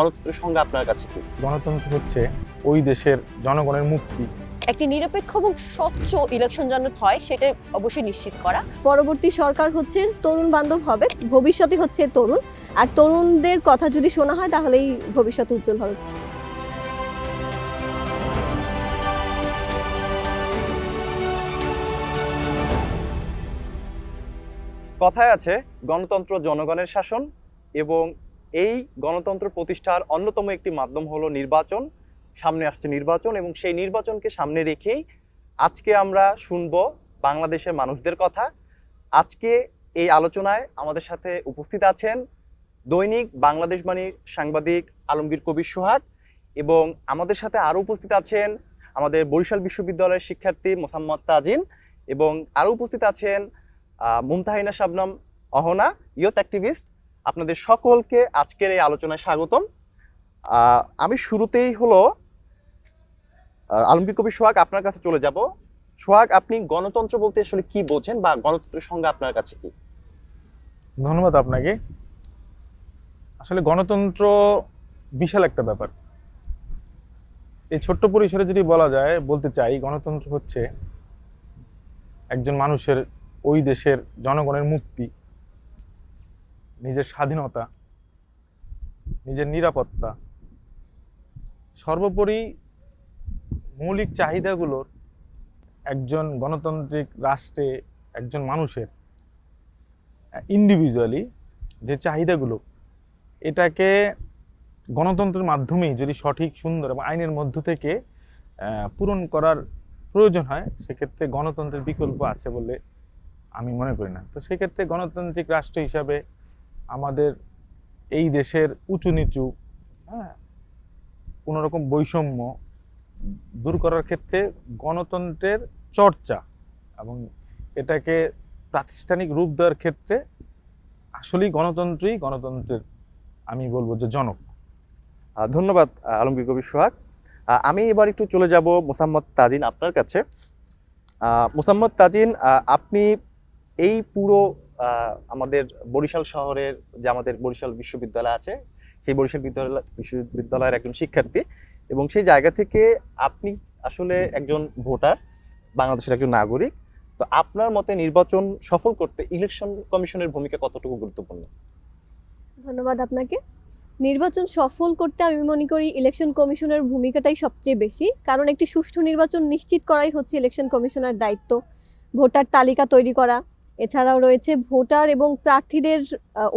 গণতন্ত্রের সংজ্ঞা আপনার কাছে কি? গণতন্ত্র হচ্ছে ওই দেশের জনগণের মুক্তি। একটি নিরপেক্ষ এবং স্বচ্ছ ইলেকশন যেন হয় সেটা অবশ্যই নিশ্চিত করা। পরবর্তী সরকার হচ্ছে তরুণ বান্ধব হবে, ভবিষ্যতে হচ্ছে তরুণ, আর তরুণদের কথা যদি শোনা হয় তাহলেই ভবিষ্যৎ উজ্জ্বল হবে। কথায় আছে গণতন্ত্র জনগণের শাসন, এবং এই গণতন্ত্র প্রতিষ্ঠার অন্যতম একটি মাধ্যম হলো নির্বাচন। সামনে আসছে নির্বাচন, এবং সেই নির্বাচনকে সামনে রেখেই আজকে আমরা শুনবো বাংলাদেশের মানুষদের কথা। আজকে এই আলোচনায় আমাদের সাথে উপস্থিত আছেন দৈনিক বাংলাদেশ বাণীর সাংবাদিক আলমগীর কবির সোহাগ, এবং আমাদের সাথে আরও উপস্থিত আছেন আমাদের বরিশাল বিশ্ববিদ্যালয়ের শিক্ষার্থী মোসাম্মদ তাজিন, এবং আরও উপস্থিত আছেন মুমতাহিনা শাবনম অহনা, ইয়ুথ অ্যাক্টিভিস্ট। আপনাদের সকলকে আজকের এই আলোচনায় স্বাগতম। আমি শুরুতেই হলো আলমগীর কবির সোহাগ, আপনার কাছে চলে যাব। সোহাগ, আপনি গণতন্ত্র বলতে আসলে কি বোঝেন, বা গণতন্ত্রের সংজ্ঞা আপনার কাছে কি? ধন্যবাদ আপনাকে। আসলে গণতন্ত্র বিশাল একটা ব্যাপার। এই ছোট্ট পরিসরে যদি বলতে চাই, গণতন্ত্র হচ্ছে একজন মানুষের ওই দেশের জনগণের মুক্তি, নিজের স্বাধীনতা, নিজের নিরাপত্তা, সর্বোপরি মৌলিক চাহিদাগুলোর একজন গণতান্ত্রিক রাষ্ট্রে একজন মানুষের ইন্ডিভিজুয়ালি যে চাহিদাগুলো, এটাকে গণতন্ত্রের মাধ্যমেই যদি সঠিক, সুন্দর এবং আইনের মধ্য থেকে পূরণ করার প্রয়োজন হয়, সেক্ষেত্রে গণতন্ত্রের বিকল্প আছে বলে আমি মনে করি না। তো সেক্ষেত্রে গণতান্ত্রিক রাষ্ট্র হিসাবে আমাদের এই দেশের উঁচু নিচু, কোনো রকম বৈষম্য দূর করার ক্ষেত্রে গণতন্ত্রের চর্চা এবং এটাকে প্রাতিষ্ঠানিক রূপ দেওয়ার ক্ষেত্রে আসলেই গণতন্ত্রের আমি বলবো যে জনক। ধন্যবাদ আলমগীর কবির সোহাগ। আমি এবার একটু চলে যাব মোসাম্মদ তাজিন আপনার কাছে। মোসাম্মদ তাজিন, আপনি এই পুরো আমাদের বরিশাল শহরের যে আমাদের বরিশাল বিশ্ববিদ্যালয় আছে, সেই বরিশাল বিশ্ববিদ্যালয়ের একজন শিক্ষার্থী, এবং সেই জায়গা থেকে আপনি আসলে একজন ভোটার, বাংলাদেশের একজন নাগরিক। তো আপনার মতে নির্বাচন সফল করতে ইলেকশন কমিশনের ভূমিকা কতটুকু গুরুত্বপূর্ণ? ধন্যবাদ আপনাকে। নির্বাচন সফল করতে আমি মনে করি ইলেকশন কমিশনের ভূমিকাটাই সবচেয়ে বেশি, কারণ একটি সুষ্ঠু নির্বাচন নিশ্চিত করাই হচ্ছে ইলেকশন কমিশনের দায়িত্ব। ভোটার তালিকা তৈরি করা, এছাড়াও রয়েছে ভোটার এবং প্রার্থীদের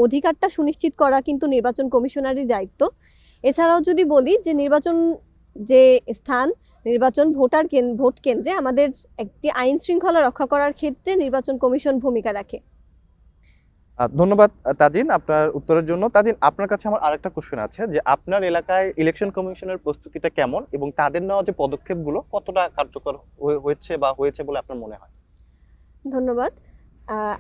অধিকারটা সুনিশ্চিত করা কিন্তু নির্বাচন কমিশনারই দায়িত্ব। এছাড়াও যদি বলি যে নির্বাচন যে স্থান, নির্বাচন ভোট কেন্দ্রে আমাদের একটি আইন শৃঙ্খলা রক্ষা করার ক্ষেত্রে নির্বাচন কমিশন ভূমিকা রাখে। ধন্যবাদ তাজিন আপনার উত্তরের জন্য। তাজিন, আপনার কাছে আমার আরেকটা কোশ্চেন আছে, যে আপনার এলাকায় ইলেকশন কমিশনের প্রস্তুতিটা কেমন, এবং তাদের নেওয়া যে পদক্ষেপগুলো কতটা কার্যকর হয়েছে বলে আপনার মনে হয়? ধন্যবাদ।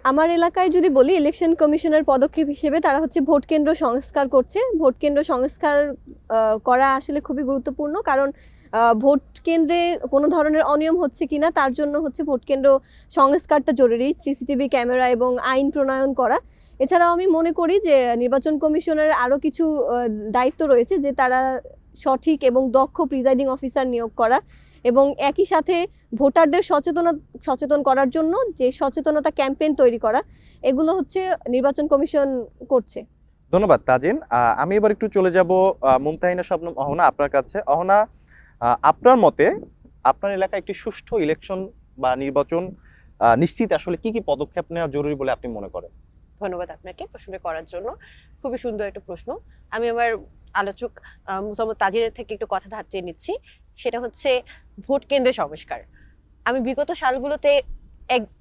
আমার এলাকায় যদি বলি, ইলেকশন কমিশনের পদক্ষেপ হিসেবে তারা হচ্ছে ভোট কেন্দ্র সংস্কার করছে। ভোট কেন্দ্র সংস্কার করা আসলে খুবই গুরুত্বপূর্ণ, কারণ ভোট কেন্দ্রে কোনো ধরনের অনিয়ম হচ্ছে কিনা তার জন্য হচ্ছে ভোট কেন্দ্র সংস্কারটা জরুরি। সিসিটিভি ক্যামেরা এবং আইন প্রণয়ন করা। এছাড়াও আমি মনে করি যে নির্বাচন কমিশনের আরও কিছু দায়িত্ব রয়েছে, যে তারা সঠিক এবং দক্ষ প্রিজাইডিং অফিসার নিয়োগ করা, এবং একই সাথে ভোটারদের সচেতন করার জন্য যে সচেতনতা ক্যাম্পেইন তৈরি করা, এগুলো হচ্ছে নির্বাচন কমিশন করছে। ধন্যবাদ তাজিন। আমি এবার একটু চলে যাব মুমতাহিনা শাবনম অহনা আপনার কাছে। অহনা, আপনার মতে আপনার এলাকায় একটি সুষ্ঠু ইলেকশন বা নির্বাচন নিশ্চিত আসলে কি কি পদক্ষেপ নেওয়া জরুরি বলে আপনি মনে করেন? ধন্যবাদ আপনাকে প্রশ্ন করার জন্য। খুবই সুন্দর একটা প্রশ্ন। আমি আমার আলোচক মোসাম্মদ তাজিনের থেকে একটু কথা ধার চেয়ে নিচ্ছি। সেটা হচ্ছে ভোট কেন্দ্রের সংস্কার। আমি বিগত সালগুলোতে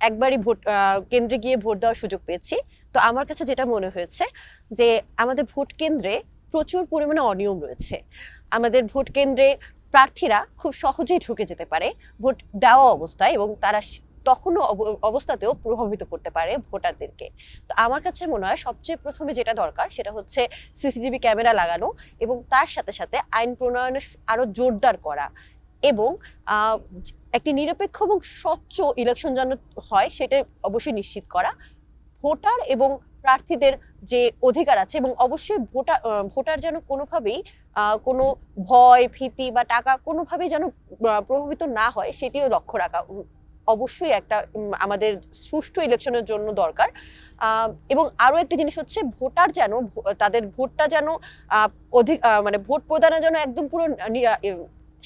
একবারই ভোট কেন্দ্রে গিয়ে ভোট দেওয়ার সুযোগ পেয়েছি। তো আমার কাছে যেটা মনে হয়েছে যে আমাদের ভোট কেন্দ্রে প্রচুর পরিমাণে অনিয়ম রয়েছে। আমাদের ভোট কেন্দ্রে প্রার্থীরা খুব সহজেই ঢুকে যেতে পারে ভোট দেওয়া অবস্থায়, এবং তারা তখনও অবস্থাতেও প্রভাবিত করতে পারে ভোটারদেরকে। তো আমার কাছে মনে হয় সবচেয়ে প্রথমে যেটা দরকার সেটা হচ্ছে সিসিটিভি ক্যামেরা লাগানো, এবং তার সাথে সাথে আইন প্রণয়নে আরো জোরদার করা, এবং একটি নিরপেক্ষ এবং স্বচ্ছ ইলেকশন যেন হয় সেটা অবশ্যই নিশ্চিত করা। ভোটার এবং প্রার্থীদের যে অধিকার আছে, এবং অবশ্যই ভোটার যেন কোনোভাবেই কোনো ভয় ভীতি বা টাকা কোনোভাবেই যেন প্রভাবিত না হয়, সেটিও লক্ষ্য রাখা অবশ্যই একটা আমাদের সুষ্ঠু ইলেকশনের জন্য দরকার। এবং আরো একটা জিনিস হচ্ছে ভোটার যেন তাদের ভোটটা যেন মানে ভোট প্রদানের জন্য একদম পুরো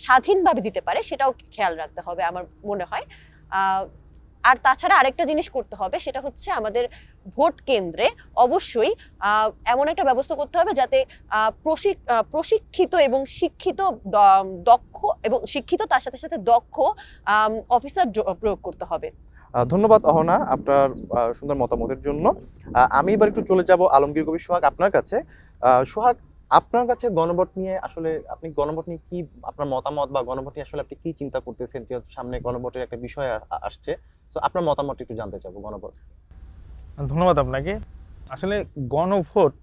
স্বাধীনভাবে দিতে পারে, সেটাও খেয়াল রাখতে হবে আমার মনে হয়। আর তাছাড়া আরেকটা জিনিস করতে হবে, সেটা হচ্ছে আমাদের ভোট কেন্দ্রে অবশ্যই এমন একটা ব্যবস্থা করতে হবে যাতে প্রশিক্ষিত এবং শিক্ষিত দক্ষ এবং শিক্ষিত তার সাথে সাথে দক্ষ অফিসার প্রয়োগ করতে হবে। ধন্যবাদ অহনা আপনার সুন্দর মতামতের জন্য। আমি এবার একটু চলে যাব আলমগীর কবির সোহাগ আপনার কাছে। সোহাগ, আপনার কাছে গণভোট নিয়ে আসলে আপনি গণভোট নিয়ে কি আপনার মতামত, বা গণভোট নিয়ে আসলে আপনি কি চিন্তা করতেছেন, যেহেতু সামনে গণভোটের একটা বিষয় আসছে, তো আপনার মতামত একটু জানতে চাবো গণভোট। ধন্যবাদ আপনাকে। আসলে গণভোট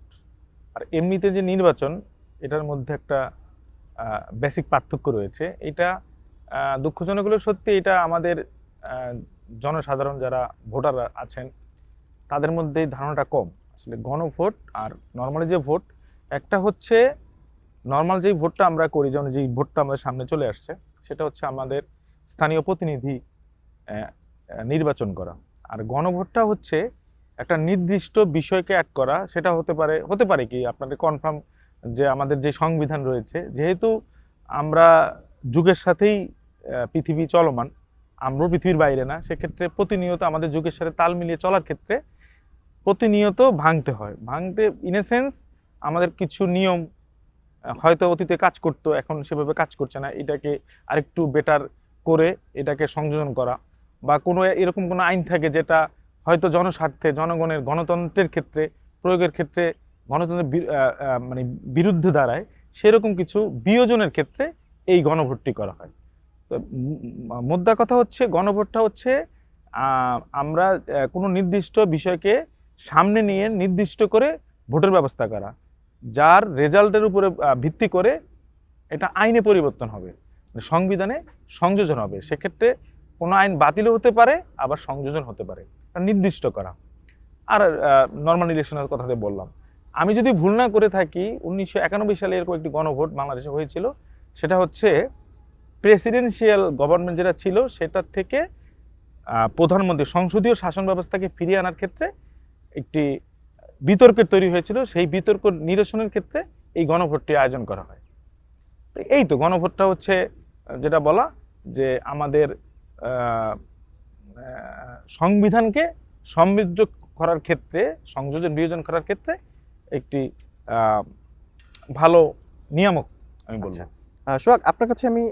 আর এমনিতে যে নির্বাচন, এটার মধ্যে একটা বেসিক পার্থক্য রয়েছে। এটা দুঃখজনক হলেও সত্যি, এটা আমাদের জনসাধারণ যারা ভোটার আছেন তাদের মধ্যে এই ধারণাটা কম। আসলে গণভোট আর নর্মালি যে ভোট, একটা হচ্ছে নর্মাল যেই ভোটটা আমরা করি, যেমন যেই ভোটটা আমাদের সামনে চলে আসছে, সেটা হচ্ছে আমাদের স্থানীয় প্রতিনিধি নির্বাচন করা। আর গণভোটটা হচ্ছে একটা নির্দিষ্ট বিষয়কে অ্যাড করা। সেটা হতে পারে কি আপনাদের কনফার্ম যে আমাদের যে সংবিধান রয়েছে, যেহেতু আমরা যুগের সাথেই পৃথিবী চলমান, আমরাও পৃথিবীর বাইরে না, সেক্ষেত্রে প্রতিনিয়ত আমাদের যুগের সাথে তাল মিলিয়ে চলার ক্ষেত্রে প্রতিনিয়ত ভাঙতে হয়। ইন এ সেন্স আমাদের কিছু নিয়ম হয়তো অতীতে কাজ করতো, এখন সেভাবে কাজ করছে না, এটাকে আরেকটু বেটার করে এটাকে সংযোজন করা, বা কোনো এরকম কোনো আইন থাকে যেটা হয়তো জনস্বার্থে, জনগণের গণতন্ত্রের ক্ষেত্রে প্রয়োগের ক্ষেত্রে গণতন্ত্রের মানে বিরুদ্ধে দাঁড়ায়, সেরকম কিছু বিয়োজনের ক্ষেত্রে এই গণভোটটি করা হয়। তো মোদ্দা কথা হচ্ছে গণভোটটা হচ্ছে আমরা কোনো নির্দিষ্ট বিষয়কে সামনে নিয়ে নির্দিষ্ট করে ভোটের ব্যবস্থা করা, যার রেজাল্টের উপরে ভিত্তি করে এটা আইনে পরিবর্তন হবে, সংবিধানে সংযোজন হবে। সেক্ষেত্রে কোনো আইন বাতিলও হতে পারে, আবার সংযোজন হতে পারে, নির্দিষ্ট করা। আর নর্মাল ইলেকশনের কথাতে বললাম, আমি যদি ভুল না করে থাকি 1991 সালে এরকম একটি গণভোট বাংলাদেশে হয়েছিল। সেটা হচ্ছে প্রেসিডেন্সিয়াল গভর্নমেন্ট যেটা ছিল, সেটার থেকে প্রধানমন্ত্রী সংসদীয় শাসন ব্যবস্থাকে ফিরিয়ে আনার ক্ষেত্রে একটি বিতর্কের তৈরি হয়েছিল। সেই বিতর্ক নিরসনের ক্ষেত্রে এই গণভোটটি আয়োজন করা হয়। তো এই তো গণভোটটা হচ্ছে যেটা বলা যে আমাদের সংবিধানকে সমৃদ্ধ করার ক্ষেত্রে, সংযোজন বিয়োজন করার ক্ষেত্রে একটি ভালো নিয়ামক আমি বলবো। সোহাগ, আপনার কাছে আমি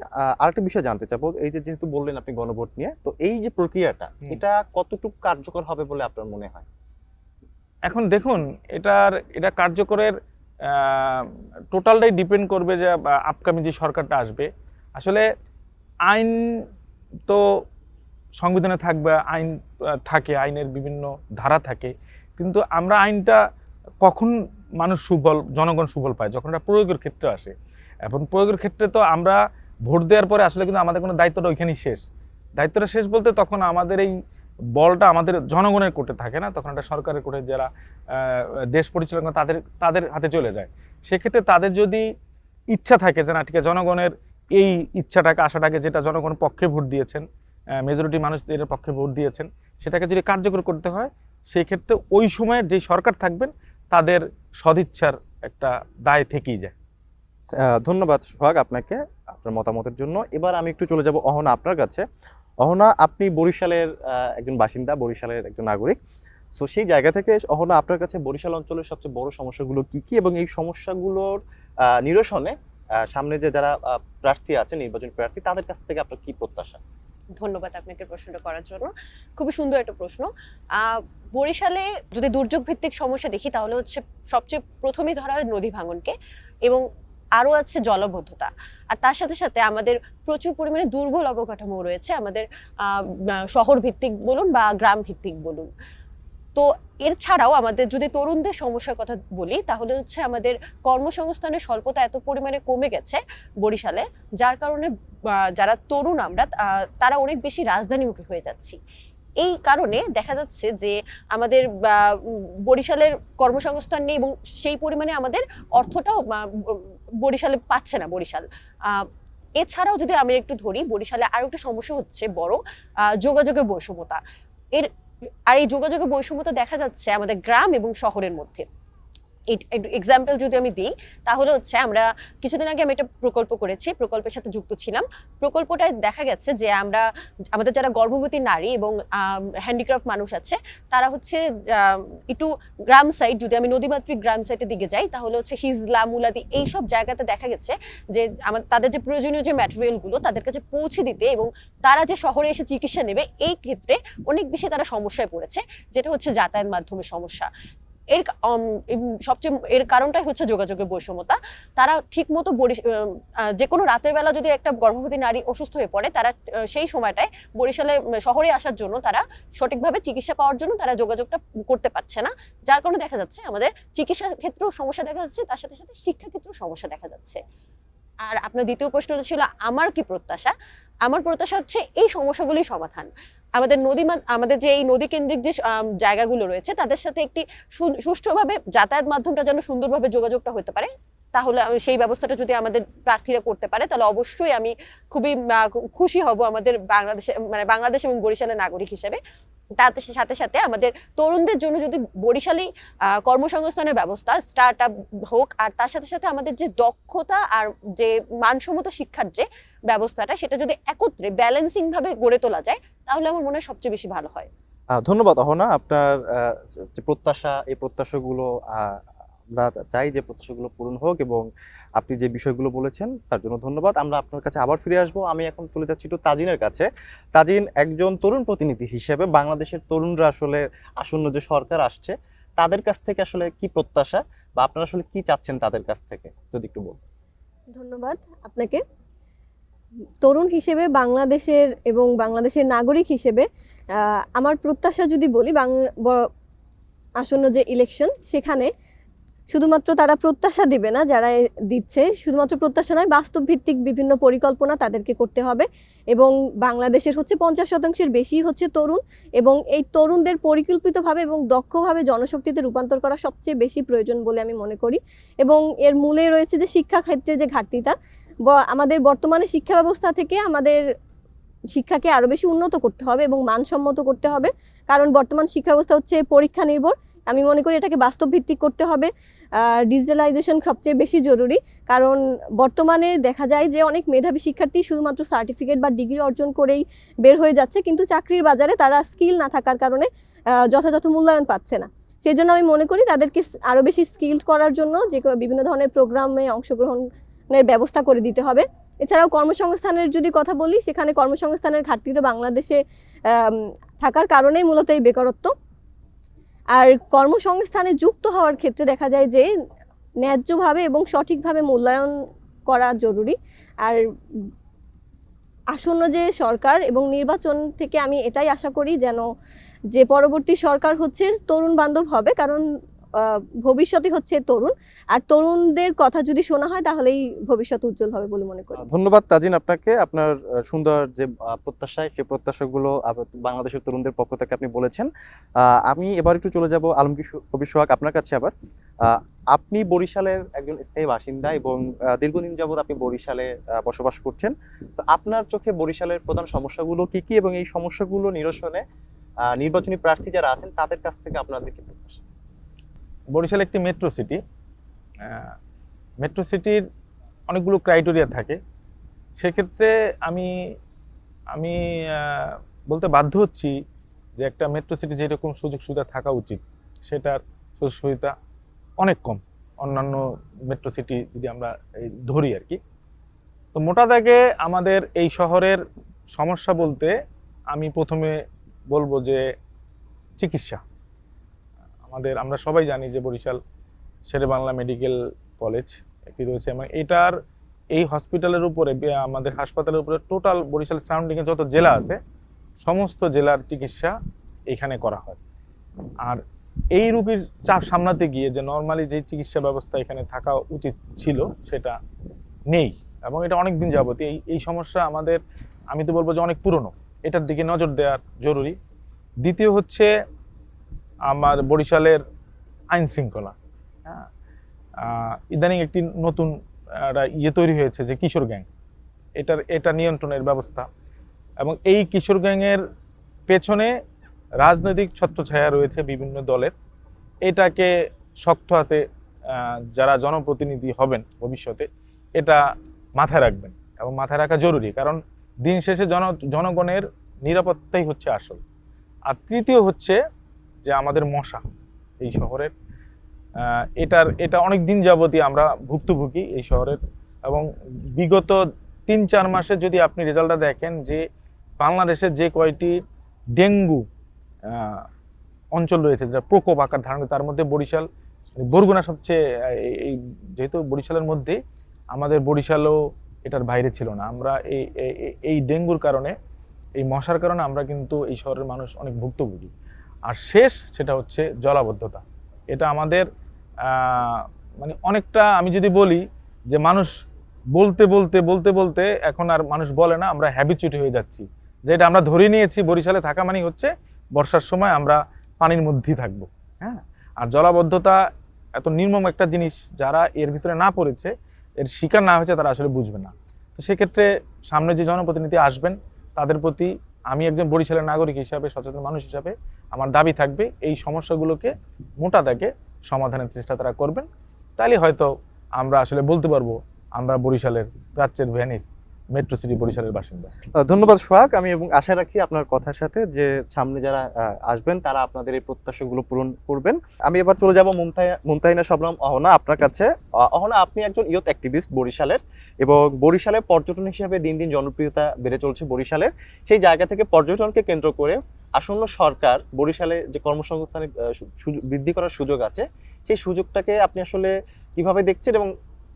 আরেকটা বিষয় জানতে চাবো। এই যে যেহেতু বললেন আপনি গণভোট নিয়ে, তো এই যে প্রক্রিয়াটা, এটা কতটুকু কার্যকর হবে বলে আপনার মনে হয়? এখন দেখুন, এটা কার্যকরের টোটালটাই ডিপেন্ড করবে যে আপকামিং যে সরকারটা আসবে। আসলে আইন তো সংবিধানে থাকবে, আইন থাকে, আইনের বিভিন্ন ধারা থাকে, কিন্তু আমরা আইনটা কখন জনগণ সুফল পায়, যখন এটা প্রয়োগের ক্ষেত্রে আসে। এখন প্রয়োগের ক্ষেত্রে তো আমরা ভোট দেওয়ার পরে আসলে কিন্তু আমাদের কোনো দায়িত্বটা ওইখানেই শেষ। দায়িত্বটা শেষ বলতে তখন আমাদের এই বলটা আমাদের জনগণের কোর্টে থাকে না, তখন একটা সরকারের কোর্টে যারা দেশ পরিচালনা তাদের হাতে চলে যায়। সেক্ষেত্রে তাদের যদি ইচ্ছা থাকে যে না ঠিক আছে, জনগণের এই ইচ্ছাটাকে, আশাটাকে, যেটা জনগণ পক্ষে ভোট দিয়েছেন, মেজরিটি মানুষ এর পক্ষে ভোট দিয়েছেন, সেটাকে যদি কার্যকর করতে হয়, সেই ক্ষেত্রে ওই সময়ের যে সরকার থাকবেন তাদের সদিচ্ছার একটা দায় থেকেই যায়। ধন্যবাদ সোহাগ আপনাকে আপনার মতামতের জন্য। এবার আমি একটু চলে যাব অহনা আপনার কাছে। অহনা, আপনি বরিশালের একজন বাসিন্দা, বরিশালের একজন নাগরিক। সো সেই জায়গা থেকে অহনা, আপনার কাছে বরিশাল অঞ্চলের সবচেয়ে বড় সমস্যাগুলো কি কি, এবং এই সমস্যাগুলোর নিরসনে সামনে যে যারা প্রার্থী আছে, নির্বাচন প্রার্থী, তাদের কাছ থেকে আপনার কি প্রত্যাশা? ধন্যবাদ আপনাকে প্রশ্নটা করার জন্য। খুবই সুন্দর একটা প্রশ্ন। বরিশালে যদি দুর্যোগ ভিত্তিক সমস্যা দেখি, তাহলে হচ্ছে সবচেয়ে প্রথমেই ধরা হয় নদী ভাঙনকে, এবং আরো আছে জলবদ্ধতা। আর তার সাথে সাথে আমাদের প্রচুর পরিমাণে দুর্বল অবকাঠামো রয়েছে, আমাদের শহর ভিত্তিক বলুন বা গ্রাম ভিত্তিক বলুন। তো এর ছাড়াও আমাদের যদি তরুণদের সমস্যার কথা বলি, তাহলে হচ্ছে আমাদের কর্মসংস্থানের স্বল্পতা এত পরিমাণে কমে গেছে বরিশালে, যার কারণে যারা তরুণ আমরা, তারা অনেক বেশি রাজধানীমুখী হয়ে যাচ্ছি। এই কারণে দেখা যাচ্ছে যে আমাদের বরিশালের কর্মসংস্থান নেই এবং সেই পরিমাণে আমাদের অর্থটাও বরিশালে পাচ্ছে না বরিশাল। এছাড়াও যদি আমি একটু ধরি, বরিশালে আরো একটা সমস্যা হচ্ছে বড়, যোগাযোগের বৈষম্যতা। এই যোগাযোগের বৈষম্যতা দেখা যাচ্ছে আমাদের গ্রাম এবং শহরের মধ্যে। এক্সাম্পল যদি আমি দিই তাহলে হচ্ছে আমরা কিছুদিন আগে আমি একটা প্রকল্প করেছি, প্রকল্পের সাথে যুক্ত ছিলাম। প্রকল্পটায় দেখা গেছে যে আমাদের যারা গর্ভবতী নারী এবং হ্যান্ডিক্রাফট মানুষ আছে তারা হচ্ছে একটু গ্রাম সাইড, যদি আমি নদীমাতৃক গ্রাম সাইডের দিকে যাই তাহলে হচ্ছে হিজলা, মুলাদি এইসব জায়গাতে দেখা গেছে যে তাদের যে প্রয়োজনীয় যে ম্যাটেরিয়ালগুলো তাদের কাছে পৌঁছে দিতে এবং তারা যে শহরে এসে চিকিৎসা নেবে এই ক্ষেত্রে অনেক বেশি তারা সমস্যায় পড়েছে, যেটা হচ্ছে যাতায়াত মাধ্যমের সমস্যা। এর কারণটাই হচ্ছে যোগাযোগের বৈষম্যতা। তারা ঠিক মতো যে কোনো রাতের বেলা যদি একটা গর্ভবতী নারী অসুস্থ হয়ে পড়ে, তারা সেই সময়টায় বরিশালে শহরে আসার জন্য, তারা সঠিকভাবে চিকিৎসা পাওয়ার জন্য তারা যোগাযোগটা করতে পারছে না, যার কারণে দেখা যাচ্ছে আমাদের চিকিৎসা ক্ষেত্রেও সমস্যা দেখা যাচ্ছে, তার সাথে সাথে শিক্ষা ক্ষেত্রেও সমস্যা দেখা যাচ্ছে। আর আপনার দ্বিতীয় প্রশ্নটা ছিল আমার কি প্রত্যাশা। আমার প্রত্যাশা হচ্ছে এই সমস্যাগুলি সমাধান। আমাদের যে এই নদী কেন্দ্রিক যে জায়গাগুলো রয়েছে তাদের সাথে একটি সুষ্ঠুভাবে যাতায়াত মাধ্যমটা যেন সুন্দরভাবে যোগাযোগটা হতে পারে, তাহলে সেই ব্যবস্থাটা যদি আমাদের প্রার্থীরা করতে পারে তাহলে অবশ্যই আমি খুবই খুশি হব আমাদের বাংলাদেশ এবং বরিশালের নাগরিক হিসেবে। তার সাথে সাথে আমাদের তরুণদের জন্য যদি বরিশালী কর্মসংস্থানের ব্যবস্থা স্টার্ট আপ হোক, আর তার সাথে সাথে আমাদের যে দক্ষতা আর যে মানসম্মত শিক্ষার যে ব্যবস্থাটা সেটা যদি একত্রে ব্যালেন্সিং ভাবে গড়ে তোলা যায় তাহলে আমার মনে হয় সবচেয়ে বেশি ভালো হয়। ধন্যবাদ অহনা, আপনার যে প্রত্যাশা, এই প্রত্যাশাগুলো আমরা চাই যে প্রত্যাশাগুলো পূরণ হোক এবং আপনি যে বিষয়গুলো বলেছেন তার জন্য ধন্যবাদ। আমরা আপনার কাছে আবার ফিরে আসবো। আমি এখন চলে যাচ্ছি একটু তাজিনের কাছে। তাজিন, একজন তরুণ প্রতিনিধি হিসেবে বাংলাদেশের তরুণরা আসলে আসন্ন যে সরকার আসছে তাদের কাছ থেকে আসলে কি প্রত্যাশা বা আপনারা আসলে কি চাচ্ছেন তাদের কাছ থেকে, যদি একটু বলুন। ধন্যবাদ আপনাকে। তরুণ হিসেবে বাংলাদেশের এবং বাংলাদেশের নাগরিক হিসেবে আমার প্রত্যাশা যদি বলি, আসন্ন যে ইলেকশন সেখানে শুধুমাত্র তারা প্রত্যাশা দিবে না, যারা দিচ্ছে শুধুমাত্র প্রত্যাশা নয়, বাস্তব ভিত্তিক বিভিন্ন পরিকল্পনা তাদেরকে করতে হবে। এবং বাংলাদেশের হচ্ছে 50% বেশি হচ্ছে তরুণ, এবং এই তরুণদের পরিকল্পিতভাবে এবং দক্ষভাবে জনশক্তিতে রূপান্তর করা সবচেয়ে বেশি প্রয়োজন বলে আমি মনে করি। এবং এর মূলে রয়েছে যে শিক্ষা ক্ষেত্রে যে ঘাটতিটা, আমাদের বর্তমানে শিক্ষা ব্যবস্থা থেকে আমাদের শিক্ষাকে আরো বেশি উন্নত করতে হবে এবং মানসম্মত করতে হবে। কারণ বর্তমান শিক্ষা ব্যবস্থা হচ্ছে পরীক্ষা নির্ভর। আমি মনে করি এটাকে বাস্তব ভিত্তিক করতে হবে। ডিজিটালাইজেশন সবচেয়ে বেশি জরুরি, কারণ বর্তমানে দেখা যায় যে অনেক মেধাবী শিক্ষার্থী শুধুমাত্র সার্টিফিকেট বা ডিগ্রি অর্জন করেই বের হয়ে যাচ্ছে, কিন্তু চাকরির বাজারে তারা স্কিল না থাকার কারণে যথাযথ মূল্যায়ন পাচ্ছে না। সেই জন্য আমি মনে করি তাদেরকে আরো বেশি স্কিলড করার জন্য যে বিভিন্ন ধরনের প্রোগ্রামে অংশগ্রহণের ব্যবস্থা করে দিতে হবে। এছাড়াও কর্মসংস্থানের যদি কথা বলি, সেখানে কর্মসংস্থানের ঘাটতি তো বাংলাদেশে থাকার কারণেই মূলত এই বেকারত্ব। আর কর্মসংস্থানে যুক্ত হওয়ার ক্ষেত্রে দেখা যায় যে ন্যায্যভাবে এবং সঠিকভাবে মূল্যায়ন করা জরুরি। আর আসন্ন যে সরকার এবং নির্বাচন থেকে আমি এটাই আশা করি যেন যে পরবর্তী সরকার হচ্ছে তরুণ বান্ধব হবে, কারণ ভবিষ্যৎই হচ্ছে তরুণ, আর তরুণদের কথা যদি শোনা হয় তাহলেই ভবিষ্যৎ উজ্জ্বল হবে বলে মনে করি। ধন্যবাদ তাজিন আপনাকে, আপনার সুন্দর যে প্রত্যাশা, সেই প্রত্যাশাগুলো বাংলাদেশের তরুণদের পক্ষ থেকে আপনি বলেছেন। আমি এবার একটু চলে যাব আলমগীর কবির সোহাগ আপনার কাছে আবার। আপনি বরিশালের একজন স্থায়ী বাসিন্দা এবং দীর্ঘদিন যাবত আপনি বরিশালে বসবাস করছেন। তো আপনার চোখে বরিশালের প্রধান সমস্যাগুলো কি কি এবং এই সমস্যাগুলো নিরসনে নির্বাচনী প্রার্থী যারা আছেন তাদের কাছ থেকে আপনাদের কি প্রত্যাশা? বরিশাল একটি মেট্রো সিটি। মেট্রো সিটির অনেকগুলো ক্রাইটেরিয়া থাকে। সেক্ষেত্রে আমি বলতে বাধ্য হচ্ছি যে একটা মেট্রো সিটি যেরকম সুযোগ সুবিধা থাকা উচিত সেটার সুযোগ সুবিধা অনেক কম অন্যান্য মেট্রো সিটি যদি আমরা ধরি আর কি। তো মোটা দাগে আমাদের এই শহরের সমস্যা বলতে আমি প্রথমে বলবো যে চিকিৎসা। আমরা সবাই জানি যে বরিশাল শেরেবাংলা মেডিকেল কলেজ একটি রয়েছে এবং এটার এই হসপিটালের উপরে, আমাদের হাসপাতালের উপরে টোটাল বরিশাল সারাউন্ডিংয়ে যত জেলা আছে সমস্ত জেলার চিকিৎসা এখানে করা হয়। আর এই রোগীর চাপ সামলাতে গিয়ে যে নর্মালি যে চিকিৎসা ব্যবস্থা এখানে থাকা উচিত ছিল সেটা নেই, এবং এটা অনেক দিন যাবত এই সমস্যা আমাদের, আমি তো বলবো যে অনেক পুরনো। এটার দিকে নজর দেওয়ার জরুরি। দ্বিতীয় হচ্ছে আমার বরিশালের আইন শৃঙ্খলা। হ্যাঁ, ইদানিং একটি নতুন একটা তৈরি হয়েছে যে কিশোর গ্যাং, এটা নিয়ন্ত্রণের ব্যবস্থা, এবং এই কিশোর গ্যাংয়ের পেছনে রাজনৈতিক ছত্রছায়া রয়েছে বিভিন্ন দলের। এটাকে শক্ত হাতে যারা জনপ্রতিনিধি হবেন ভবিষ্যতে এটা মাথায় রাখবেন, এবং মাথায় রাখা জরুরি, কারণ দিন শেষে জনগণের নিরাপত্তাই হচ্ছে আসল। আর তৃতীয় হচ্ছে যে আমাদের মশা এই শহরের, এটা অনেক দিন যাবতই আমরা ভুক্তভোগী এই শহরের, এবং বিগত 3-4 মাসে যদি আপনি রেজাল্টটা দেখেন যে বাংলাদেশে যে কয়টি ডেঙ্গু অঞ্চল রয়েছে যেটা প্রকোপ আকার ধারণ করে, তার মধ্যে বরিশাল, বরগুনা সবচেয়ে, এই যেহেতু বরিশালের মধ্যে, আমাদের বরিশালও এটার বাইরে ছিল না। আমরা এই ডেঙ্গুর কারণে, এই মশার কারণে আমরা কিন্তু এই শহরের মানুষ অনেক ভুক্তভোগী। আর শেষ সেটা হচ্ছে জলাবদ্ধতা। এটা আমাদের মানে অনেকটা, আমি যদি বলি যে মানুষ বলতে বলতে বলতে বলতে এখন আর মানুষ বলে না, আমরা হ্যাবিচুয়েট হয়ে যাচ্ছি, যেটা আমরা ধরে নিয়েছি বরিশালে থাকা মানে হচ্ছে বর্ষার সময় আমরা পানির মধ্যেই থাকবো। হ্যাঁ, আর জলাবদ্ধতা এত নির্মম একটা জিনিস, যারা এর ভিতরে না পড়েছে, এর শিকার না হয়েছে, তারা আসলে বুঝবে না। তো সেক্ষেত্রে সামনে যে জনপ্রতিনিধি আসবেন তাদের প্রতি আমি একজন বরিশালের নাগরিক হিসাবে, সচেতন মানুষ হিসাবে আমার দাবি থাকবে এই সমস্যাগুলোকে মোটা দাগে সমাধানের চেষ্টা তারা করবেন। তাহলে হয়তো আমরা আসলে বলতে পারবো আমরা বরিশালের প্রাচ্যের ভেনিস, মেট্রো সিটি বরিশালের বাসিন্দা। ধন্যবাদ সোহাগ। আমি এবং আশা রাখি আপনার কথার সাথে যে সামনে যারা আসবেন তারা আপনাদের এই প্রত্যাশাগুলো পূরণ করবেন। আমি এবার চলে যাব মুমতাহিনা শবনম অহনা আপনার কাছে। অহনা, আপনি একজন ইয়ুথ অ্যাক্টিভিস্ট বরিশালের, এবং বরিশালে পর্যটন হিসেবে দিন দিন জনপ্রিয়তা বেড়ে চলছে বরিশালের। সেই জায়গা থেকে পর্যটনকে কেন্দ্র করে আসন্ন সরকার বরিশালে যে কর্মসংস্থানের বৃদ্ধি করার সুযোগ আছে, সেই সুযোগটাকে আপনি আসলে কিভাবে দেখছেন, এবং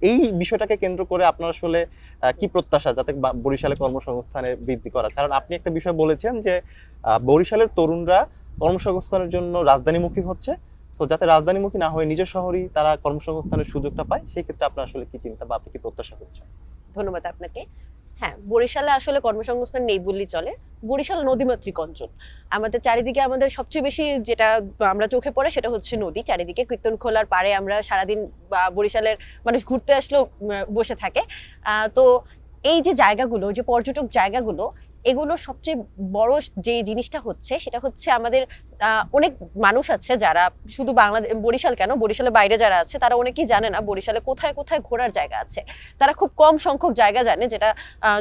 এই বিষয়টাকে কেন্দ্র করে আপনার আসলে কি প্রত্যাশা যাতে বরিশালে কর্মসংস্থানে বৃদ্ধি করা? কারণ আপনি একটা বিষয় বলেছেন যে বরিশালের তরুণরা কর্মসংস্থানের জন্য রাজধানীমুখী হচ্ছে, তো যাতে রাজধানীমুখী না হয়ে নিজের শহরেই তারা কর্মসংস্থানের সুযোগটা পায়, সেই ক্ষেত্রে আপনার আসলে কি চিন্তা বা আপনি কি প্রত্যাশা করছেন? ধন্যবাদ আপনাকে। হ্যাঁ, বরিশালে আসলে কর্মসংস্থান নেই বললেই চলে। বরিশাল নদীমাতৃক অঞ্চল। আমাদের চারিদিকে আমাদের সবচেয়ে বেশি যেটা আমরা চোখে পড়ে সেটা হচ্ছে নদী। চারিদিকে কীর্তনখোলার পাড়ে আমরা সারাদিন বরিশালের মানুষ ঘুরতে আসলেও বসে থাকে। তো এই যে জায়গাগুলো, যে পর্যটক জায়গাগুলো, এগুলোর সবচেয়ে বড় যে জিনিসটা হচ্ছে সেটা হচ্ছে আমাদের অনেক মানুষ আছে যারা শুধু বাংলাদেশ, বরিশাল কেন, বরিশালের বাইরে যারা আছে তারা অনেকেই জানে না বরিশালে কোথায় কোথায় ঘোরার জায়গা আছে। তারা খুব কম সংখ্যক জায়গা জানে, যেটা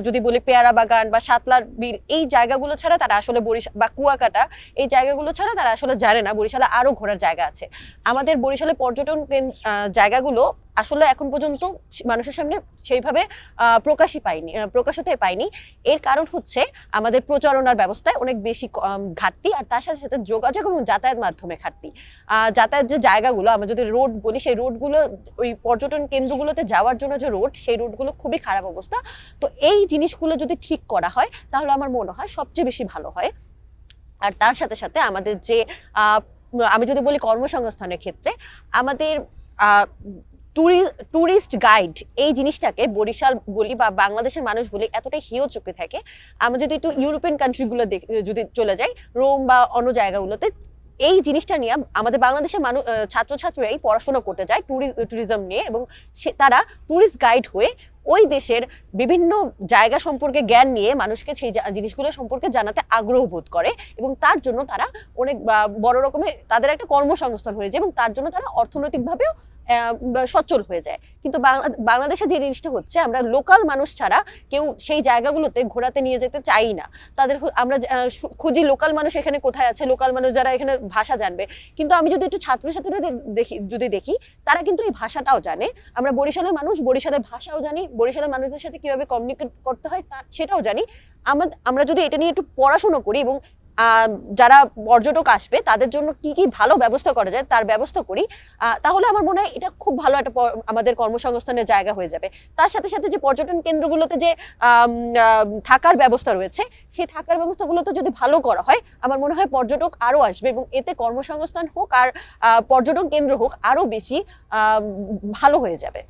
যদি বলি পেয়ারা বাগান বা সাতলার বিল, এই জায়গাগুলো ছাড়া তারা আসলে বরিশাল বা কুয়াকাটা, এই জায়গাগুলো ছাড়া তারা আসলে জানে না বরিশালে আরো ঘোরার জায়গা আছে। আমাদের বরিশালে পর্যটন জায়গাগুলো আসলে এখন পর্যন্ত মানুষের সামনে সেইভাবে প্রকাশিত পায়নি। এর কারণ হচ্ছে আমাদের প্রচারণার ব্যবস্থায় অনেক বেশি ঘাটতি, আর তার সাথে সাথে যোগাযোগ এবং যাতায়াত মাধ্যমে ঘাটতি। যাতায়াত যে জায়গাগুলো, আমরা যদি রোড বলি, সেই রোডগুলো, ওই পর্যটন কেন্দ্রগুলোতে যাওয়ার জন্য যে রোড, সেই রোডগুলো খুবই খারাপ অবস্থা। তো এই জিনিসগুলো যদি ঠিক করা হয় তাহলে আমার মনে হয় সবচেয়ে বেশি ভালো হয়। আর তার সাথে সাথে আমাদের যে আমি যদি বলি কর্মসংস্থানের ক্ষেত্রে আমাদের টুরিস্ট গাইড, এই জিনিসটাকে বরিশাল বলি বা বাংলাদেশের মানুষ বলি এতটাই হেয় চোখে থাকে। আমরা যদি একটু ইউরোপিয়ান কান্ট্রিগুলো যদি চলে যাই, রোম বা অন্য জায়গাগুলোতে, এই জিনিসটা নিয়ে আমাদের বাংলাদেশের মানুষ, ছাত্রছাত্রীরাই পড়াশোনা করতে যায় ট্যুরিজম নিয়ে, এবং তারা টুরিস্ট গাইড হয়ে ওই দেশের বিভিন্ন জায়গা সম্পর্কে জ্ঞান নিয়ে মানুষকে সেই জিনিসগুলো সম্পর্কে জানাতে আগ্রহ বোধ করে, এবং তার জন্য তারা অনেক বড় রকমের তাদের একটা কর্মসংস্থান হয়ে যায়, এবং তার জন্য তারা অর্থনৈতিকভাবেও সচ্ছল হয়ে যায়। কিন্তু বাংলাদেশে যে জিনিসটা হচ্ছে, আমরা লোকাল মানুষ ছাড়া কেউ সেই জায়গাগুলোতে ঘোরাতে নিয়ে যেতে চাই না। আমরা খুঁজি লোকাল মানুষ এখানে কোথায় আছে, লোকাল মানুষ যারা এখানে ভাষা জানবে। কিন্তু আমি যদি একটু ছাত্রছাত্রীরা দেখি, তারা কিন্তু এই ভাষাটাও জানে। আমরা বরিশালের মানুষ, বরিশালের ভাষাও জানি, বরিশালের মানুষদের সাথে কিভাবে কমিউনিকেট করতে হয় সেটাও জানি। আমরা যদি এটা নিয়ে একটু পড়াশোনা করি এবং যারা পর্যটক আসবে তাদের জন্য কি কি ভালো ব্যবস্থা করা যায় তার ব্যবস্থা করি, তাহলে আমার মনে হয় এটা খুব ভালো একটা আমাদের কর্মসংস্থানের জায়গা হয়ে যাবে। তার সাথে সাথে যে পর্যটন কেন্দ্রগুলোতে যে থাকার ব্যবস্থা রয়েছে, সেই থাকার ব্যবস্থাগুলোতে যদি ভালো করা হয়, আমার মনে হয় পর্যটক আরো আসবে, এবং এতে কর্মসংস্থান হোক আর পর্যটন কেন্দ্র হোক আরো বেশি ভালো হয়ে যাবে।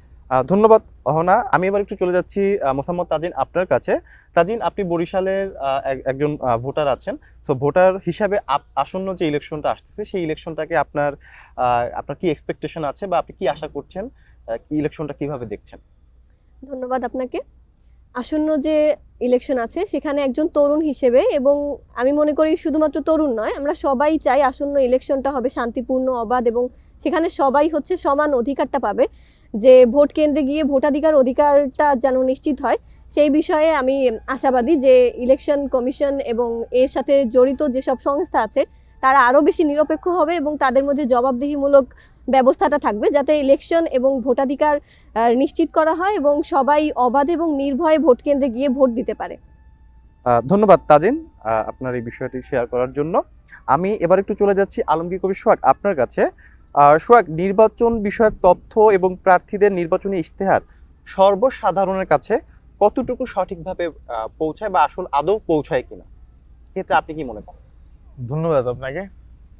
ধন্যবাদ অহনা। আমি এবার একটু চলে যাচ্ছি মোসাম্মদ তাজিন আপনার কাছে। তাজিন, আপনি বরিশালের একজন ভোটার আছেন। সো ভোটার হিসাবে আসন্ন যে ইলেকশনটা আসতেছে সেই ইলেকশনটাকে আপনার কি এক্সপেকটেশন আছে বা আপনি কি আশা করছেন? ইলেকশনটা কিভাবে দেখছেন? ধন্যবাদ আপনাকে। আসন্ন যে ইলেকশন আছে সেখানে একজন তরুণ হিসেবে, এবং আমি মনে করি শুধুমাত্র তরুণ নয়, আমরা সবাই চাই আসন্ন ইলেকশনটা হবে শান্তিপূর্ণ, অবাধ, এবং সেখানে সবাই হচ্ছে সমান অধিকারটা পাবে, যে ভোট কেন্দ্রে গিয়ে অধিকারটা যেন নিশ্চিত হয়। সেই বিষয়ে আমি আশাবাদী যে ইলেকশন কমিশন এবং এর সাথে জড়িত যেসব সংস্থা আছে তারা আরও বেশি নিরপেক্ষ হবে এবং তাদের মধ্যে জবাবদিহিমূলক ব্যবস্থাটা থাকবে, যাতে ইলেকশন এবং ভোটাধিকার নিশ্চিত করা হয় এবং সবাই অবাধ এবং নির্ভয়ে ভোট কেন্দ্রে গিয়ে ভোট দিতে পারে। ধন্যবাদ তাজিন আপনার এই বিষয়টি শেয়ার করার জন্য। আমি এবার একটু চলে যাচ্ছি আলমগীর কবির সোহাগ আপনার কাছে। সোহাগ, নির্বাচন বিষয়ক তথ্য এবং প্রার্থীদের নির্বাচনী ইশতেহার সর্বসাধারণের কাছে কতটুকু সঠিকভাবে পৌঁছায় বা আদৌ পৌঁছায় কিনা, ক্ষেত্রে আপনি কি মনে করেন? ধন্যবাদ আপনাকে।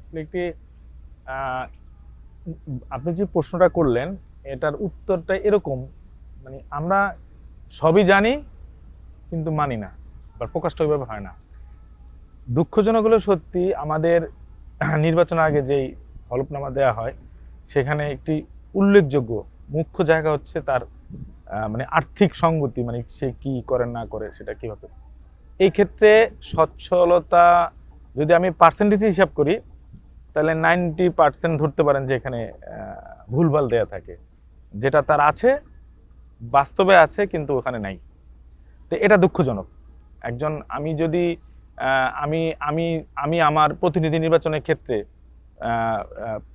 আসলে একটি আহ, আপনি যে প্রশ্নটা করলেন এটার উত্তরটা এরকম, মানে আমরা সবই জানি কিন্তু মানি না, বা প্রকাশটা ওইভাবে হয় না। দুঃখজনক হলো সত্যি, আমাদের নির্বাচনের আগে যেই হলফনামা দেওয়া হয় সেখানে একটি উল্লেখযোগ্য মুখ্য জায়গা হচ্ছে তার মানে আর্থিক সঙ্গতি, মানে সে কি করে না করে সেটা কিভাবে। এই ক্ষেত্রে সচ্ছলতা যদি আমি পার্সেন্টেজ হিসাব করি তাহলে 90% ধরতে পারেন যে এখানে ভুলভাল দেয়া থাকে, যেটা তার আছে বাস্তবে আছে কিন্তু ওখানে নাই। তো এটা দুঃখজনক। আমি যদি আমি আমি আমি আমার প্রতিনিধি নির্বাচনের ক্ষেত্রে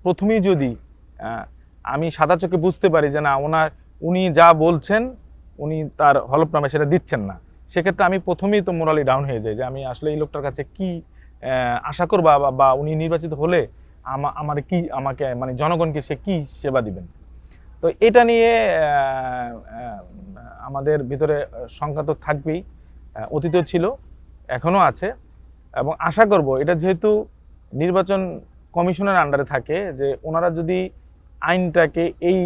প্রথমেই যদি আমি সাদা চোখে বুঝতে পারি যে না উনি যা বলছেন উনি তার হলফনামা সেটা দিচ্ছেন না, সেক্ষেত্রে আমি প্রথমেই তো মোরালি ডাউন হয়ে যাই যে আমি আসলে এই লোকটার কাছে কি আশা করবো, বা উনি নির্বাচিত হলে আমাকে মানে জনগণকে সে কি সেবা দিবেন। তো এটা নিয়ে আমাদের ভিতরে শঙ্কা তো থাকবেই, অতীতেও ছিল, এখনো আছে, এবং আশা করব এটা যেহেতু নির্বাচন কমিশনের আন্ডারে থাকে যে ওনারা যদি আইনটাকে এই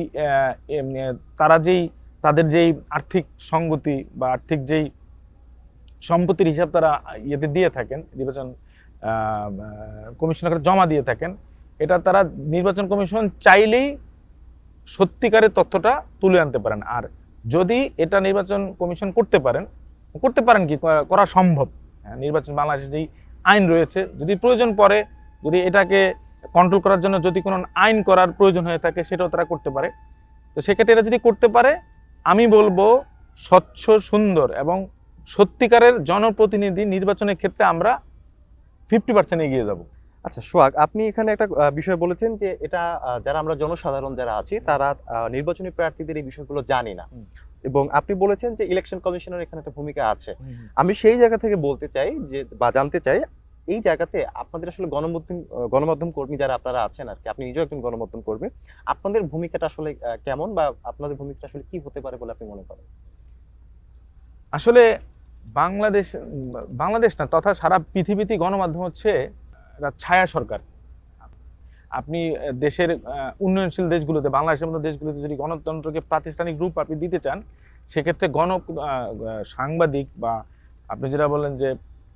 তাদের যেই আর্থিক সঙ্গতি বা আর্থিক যেই সম্পত্তির হিসাব তারা ইয়েতে দিয়ে থাকেন, নির্বাচন কমিশনের জমা দিয়ে থাকেন, এটা তারা নির্বাচন কমিশন চাইলেই সত্যিকারের তথ্যটা তুলে আনতে পারেন। আর যদি এটা নির্বাচন কমিশন করতে পারেন কি করা সম্ভব, নির্বাচন বাংলাদেশে যেই আইন রয়েছে, যদি প্রয়োজন পড়ে, যদি এটাকে কন্ট্রোল করার জন্য যদি কোনো আইন করার প্রয়োজন হয়ে থাকে সেটাও তারা করতে পারে। তো সেক্ষেত্রে এটা যদি করতে পারে, আমি বলবো স্বচ্ছ, সুন্দর এবং সত্যিকারের জনপ্রতিনিধি নির্বাচনের ক্ষেত্রে আমরা 50% এগিয়ে যাব। আচ্ছা সোহাগ, আপনি এখানে একটা বিষয় বলেছেন যে এটা যারা আমরা জনসাধারণ যারা আছি তারা নির্বাচনী প্রার্থীদের এই বিষয়গুলো জানি না, এবং আপনি বলেছেন যে ইলেকশন কমিশনের এখানে একটা ভূমিকা আছে। আমি সেই জায়গা থেকে বলতে চাই যে বা জানতে চাই, এই জায়গাতে আপনাদের আসলে গণমাধ্যম কর্মী যারা আপনারা আছেন আর কি, আপনি নিজেও একজন গণমাধ্যম কর্মী, আপনাদের ভূমিকাটা আসলে কেমন বা আপনাদের ভূমিকাটা আসলে কি হতে পারে বলে আপনি মনে করেন? আসলে বাংলাদেশ না তথা সারা পৃথিবীতে গণমাধ্যম হচ্ছে ছায়া সরকার। আপনি দেশের উন্নয়নশীল দেশগুলোতে, বাংলাদেশের মতো দেশগুলোতে যদি গণতন্ত্রকে প্রাতিষ্ঠানিক রূপ আপনি দিতে চান, সেক্ষেত্রে সাংবাদিক বা আপনি যেটা বললেন যে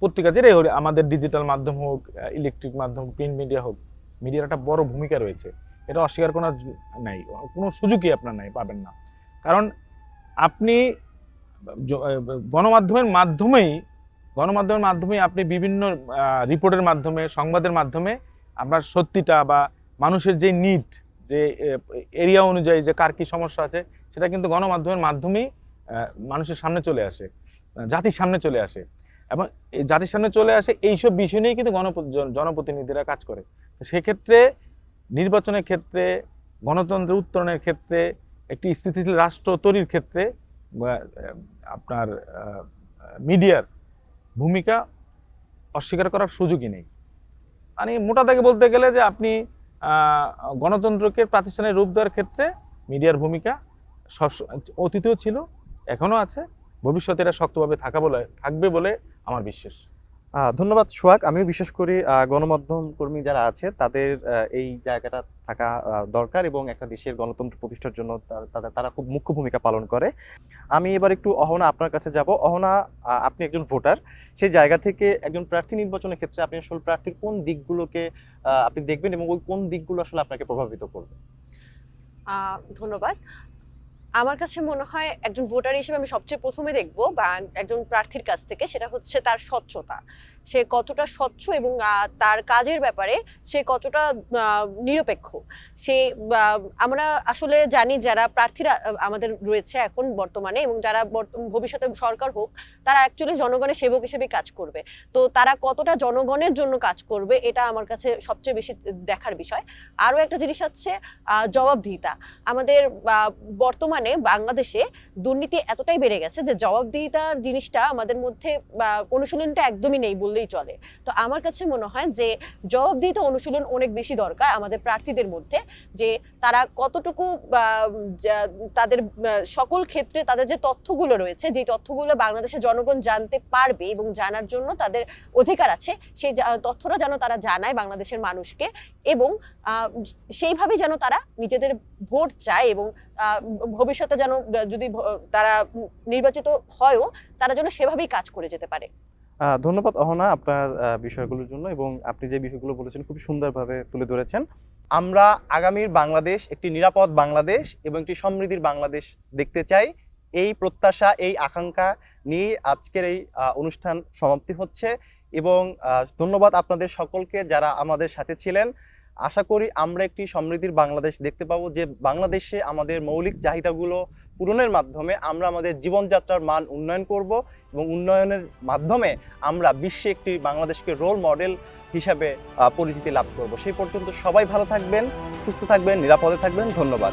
পত্রিকা, যেটাই হোক, আমাদের ডিজিটাল মাধ্যম হোক, ইলেকট্রিক মাধ্যম, প্রিন্ট মিডিয়া হোক, মিডিয়ার একটা বড় ভূমিকা রয়েছে, এটা অস্বীকার করার নাই, কোনো সুযোগই আপনার নাই, পাবেন না। কারণ আপনি গণমাধ্যমের মাধ্যমেই আপনি বিভিন্ন রিপোর্টের মাধ্যমে, সংবাদের মাধ্যমে আপনার সত্যিটা বা মানুষের যে নিড, যে এরিয়া অনুযায়ী যে কার কি সমস্যা আছে, সেটা কিন্তু গণমাধ্যমের মাধ্যমেই মানুষের সামনে চলে আসে, জাতির সামনে চলে আসে, এবং জাতির সামনে চলে আসে এইসব বিষয় নিয়েই কিন্তু জনপ্রতিনিধিরা কাজ করে। তো সেক্ষেত্রে নির্বাচনের ক্ষেত্রে, গণতন্ত্রের উত্তরণের ক্ষেত্রে, একটি স্থিতিশীল রাষ্ট্র তৈরির ক্ষেত্রে আপনার মিডিয়ার ভূমিকা অস্বীকার করার সুযোগই নেই। মানে মোটা দাগে বলতে গেলে যে আপনি গণতন্ত্রকে প্রাতিষ্ঠানিক রূপ দেওয়ার ক্ষেত্রে মিডিয়ার ভূমিকা অতীতেও ছিল, এখনো আছে, ভবিষ্যতে এটা শক্তভাবে থাকবে বলে আমার বিশ্বাস। ধন্যবাদ সোহাগ। আমিও বিশ্বাস করি গণমাধ্যম কর্মী যারা আছে তাদের এই জায়গাটা থাকা দরকার এবং একটা দেশের গণতন্ত্র প্রতিষ্ঠার জন্য তারা খুব মুখ্য ভূমিকা পালন করে। আমি এবার একটু অহনা আপনার কাছে যাব। অহনা, আপনি একজন ভোটার, সেই জায়গা থেকে একজন প্রার্থী নির্বাচনের ক্ষেত্রে আপনি আসলে প্রার্থীর কোন দিকগুলোকে আপনি দেখবেন এবং ওই কোন দিকগুলো আসলে আপনাকে প্রভাবিত করবে? ধন্যবাদ। আমার কাছে মনে হয় একজন ভোটার হিসেবে আমি সবচেয়ে প্রথমে দেখব বা একজন প্রার্থীর কাছ থেকে সেটা হচ্ছে তার স্বচ্ছতা। সে কতটা স্বচ্ছ এবং তার কাজের ব্যাপারে সে কতটা নিরপেক্ষ। সে আমরা আসলে জানি যারা প্রার্থীরা আমাদের রয়েছে এখন বর্তমানে এবং যারা ভবিষ্যতে সরকার হোক, তারা অ্যাকচুয়ালি জনগণের সেবক হিসেবে কাজ করবে। তো তারা কতটা জনগণের জন্য কাজ করবে এটা আমার কাছে সবচেয়ে বেশি দেখার বিষয়। আরও একটা জিনিস হচ্ছে জবাবদিহিতা। আমাদের বর্তমানে বাংলাদেশে দুর্নীতি এতটাই বেড়ে গেছে যে জবাবদিহিতার জিনিসটা আমাদের মধ্যে অনুশীলনটা একদমই নেই বললেই চলে। তো আমার কাছে মনে হয় যে জবাবদিহিতা অনুশীলন অনেক বেশি দরকার আমাদের প্রার্থীদের মধ্যে, যে তারা কতটুকু তাদের সকল ক্ষেত্রে তাদের যে তথ্যগুলো রয়েছে, যে তথ্যগুলো বাংলাদেশের জনগণ জানতে পারবে এবং জানার জন্য তাদের অধিকার আছে, সেই তথ্যটা যেন তারা জানায় বাংলাদেশের মানুষকে এবং সেইভাবে যেন তারা নিজেদের ভোট চায় এবং ভবিষ্যতে যেন যদি তারা নির্বাচিত হয়ও তারা যেন সেভাবেই কাজ করে যেতে পারে। ধন্যবাদ অহনা আপনার বিষয়গুলোর জন্য, এবং আপনি যে বিষয়গুলো বলেছেন খুব সুন্দরভাবে তুলে ধরেছেন। আমরা আগামীর বাংলাদেশ একটি নিরাপদ বাংলাদেশ এবং একটি সমৃদ্ধির বাংলাদেশ দেখতে চাই। এই প্রত্যাশা, এই আকাঙ্ক্ষা নিয়ে আজকের এই অনুষ্ঠান সমাপ্তি হচ্ছে এবং ধন্যবাদ আপনাদের সকলকে যারা আমাদের সাথে ছিলেন। আশা করি আমরা একটি সমৃদ্ধির বাংলাদেশ দেখতে পাবো, যে বাংলাদেশে আমাদের মৌলিক চাহিদাগুলো পূরণের মাধ্যমে আমরা আমাদের জীবনযাত্রার মান উন্নয়ন করব এবং উন্নয়নের মাধ্যমে আমরা বিশ্বে একটি বাংলাদেশকে রোল মডেল হিসাবে পরিচিতি লাভ করব। সেই পর্যন্ত সবাই ভালো থাকবেন, সুস্থ থাকবেন, নিরাপদে থাকবেন। ধন্যবাদ।